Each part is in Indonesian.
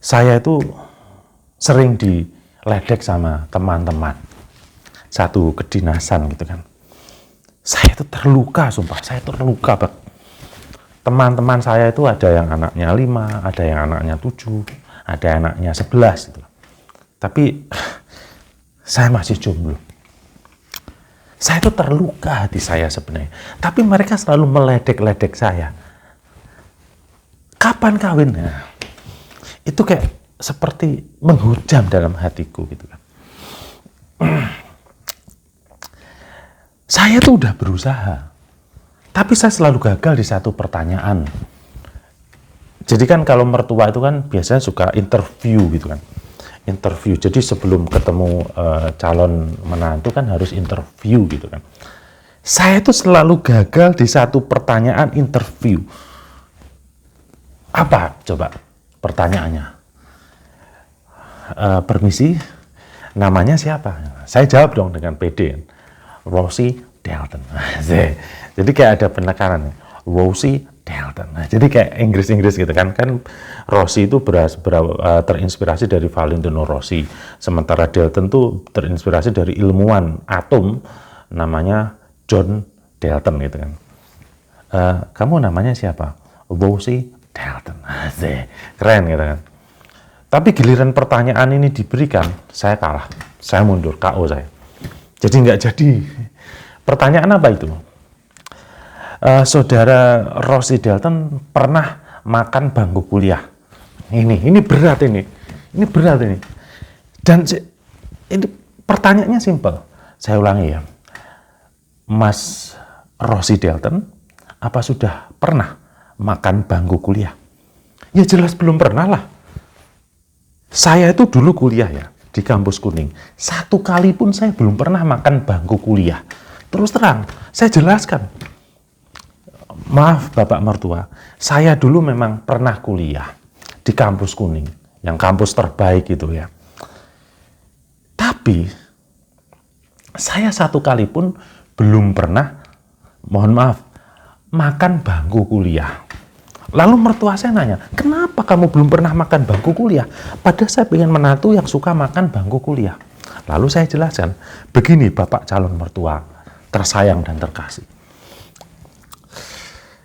Saya itu sering diledek sama teman-teman satu kedinasan gitu kan. Saya itu terluka, sumpah, saya terluka banget. Teman-teman saya itu ada yang anaknya 5, ada yang anaknya 7, ada yang anaknya 11 gitu. Tapi saya masih jomblo. Saya itu terluka hati saya sebenarnya. Tapi mereka selalu meledek-ledek saya. Kapan kawinnya? Itu kayak seperti menghujam dalam hatiku gitu kan. Saya tuh udah berusaha, tapi saya selalu gagal di satu pertanyaan. Jadi kan kalau mertua itu kan biasanya suka interview gitu kan. Interview, jadi sebelum ketemu calon menantu kan harus interview gitu kan. Saya tuh selalu gagal di satu pertanyaan interview. Apa coba pertanyaannya? Permisi, namanya siapa? Saya jawab dong dengan pede. Rosie Dalton. Jadi kayak ada penekanan. Rosie Dalton. Jadi kayak Inggris gitu kan. Kan Rosie itu terinspirasi dari Valentino Rossi. Sementara Dalton tuh terinspirasi dari ilmuwan atom namanya John Dalton gitu kan. Kamu namanya siapa? Rosie Dalton. Keren gitu kan. Tapi giliran pertanyaan ini diberikan, saya kalah. Saya mundur, KO saya. Jadi nggak jadi. Pertanyaan apa itu? Saudara Rosie Dalton pernah makan bangku kuliah. Ini berat ini. Ini berat ini. Dan ini pertanyaannya simpel. Saya ulangi ya. Mas Rosie Dalton, apa sudah pernah makan bangku kuliah? Ya jelas belum pernah lah. Saya itu dulu kuliah ya, di kampus Kuning. Satu kali pun saya belum pernah makan bangku kuliah. Terus terang, saya jelaskan. Maaf Bapak Mertua, saya dulu memang pernah kuliah di kampus Kuning, yang kampus terbaik itu ya. Tapi, saya satu kali pun belum pernah, mohon maaf, makan bangku kuliah. Lalu mertua saya nanya, kenapa kamu belum pernah makan bangku kuliah? Padahal saya pengen menantu yang suka makan bangku kuliah. Lalu saya jelaskan, begini Bapak calon mertua, tersayang dan terkasih.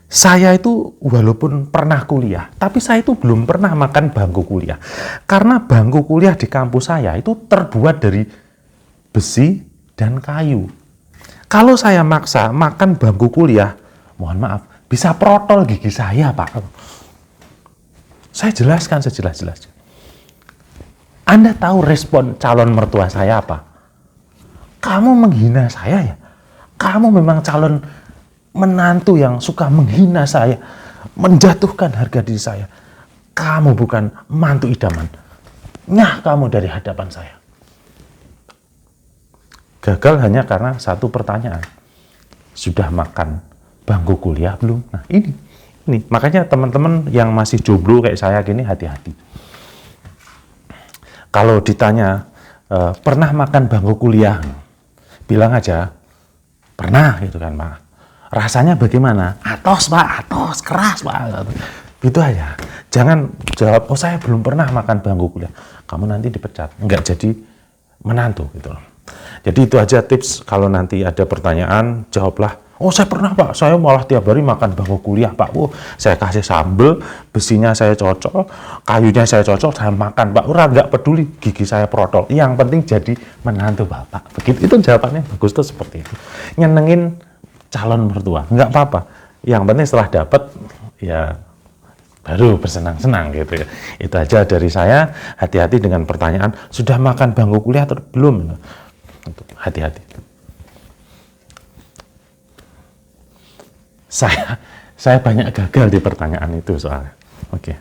Saya itu walaupun pernah kuliah, tapi saya itu belum pernah makan bangku kuliah. Karena bangku kuliah di kampus saya itu terbuat dari besi dan kayu. Kalau saya maksa makan bangku kuliah, mohon maaf, bisa protol gigi saya, Pak. Saya jelaskan sejelas-jelasnya. Anda tahu respon calon mertua saya apa? Kamu menghina saya ya? Kamu memang calon menantu yang suka menghina saya, menjatuhkan harga diri saya. Kamu bukan mantu idaman. Nyah kamu dari hadapan saya. Gagal hanya karena satu pertanyaan. Sudah makan bangku kuliah belum? Nah ini. Makanya teman-teman yang masih jomblo kayak saya gini hati-hati. Kalau ditanya, pernah makan bangku kuliah? Bilang aja, pernah gitu kan Pak. Rasanya bagaimana? Atos Pak, atos, keras Pak. Gitu aja. Jangan jawab, oh saya belum pernah makan bangku kuliah. Kamu nanti dipecat, nggak jadi menantu gitu loh. Jadi itu aja tips, kalau nanti ada pertanyaan, jawablah, oh saya pernah Pak, saya malah tiap hari makan bangku kuliah Pak. Saya kasih sambel, besinya saya cocok, kayunya saya cocok, saya makan Pak. Nggak peduli gigi saya protol. Yang penting jadi menantu Bapak. Begitu, itu jawabannya bagus tuh seperti itu. Nyenengin calon mertua, nggak apa-apa. Yang penting setelah dapat, ya baru bersenang-senang gitu ya. Itu aja dari saya. Hati-hati dengan pertanyaan, sudah makan bangku kuliah atau belum? Hati-hati. Saya banyak gagal di pertanyaan itu soalnya. Oke.